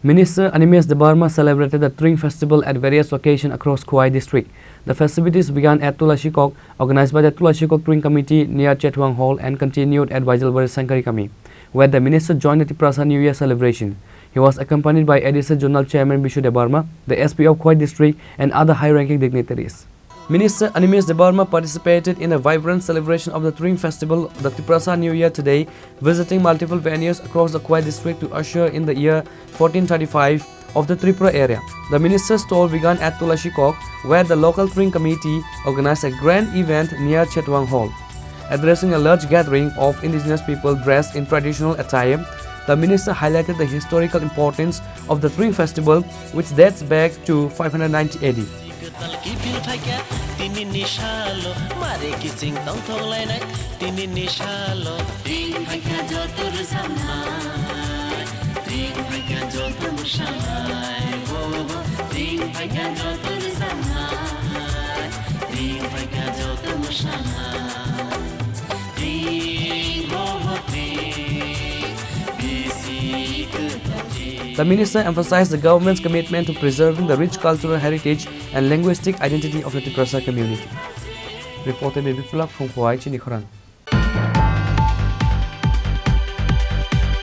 Minister Animesh Debbarma celebrated the Tring Festival at various locations across Khowai District. The festivities began at Tulashikok, organized by the Tulashikok Tring Committee near Chethuang Hall, and continued at Baijalbari Sengkari Kami, where the minister joined the Tiprasa New Year celebration. He was accompanied by ADC Zonal Chairman Bishu Debbarma, the SP of Khowai District, and other high-ranking dignitaries. Minister Animesh Debbarma participated in a vibrant celebration of the Tring Festival, the Tiprasa New Year today, visiting multiple venues across the Khowai District to usher in the year 1435 of the Tripura area. The minister's tour began at Tulashikok, where the local Tring Committee organized a grand event near Chethuang Hall. Addressing a large gathering of indigenous people dressed in traditional attire, the minister highlighted the historical importance of the Tring Festival, which dates back to 590 AD. The minister emphasized the government's commitment to preserving the rich cultural heritage and linguistic identity of the Tiprasa community. Reported by Bishu from Khowai, Chini, Khorang.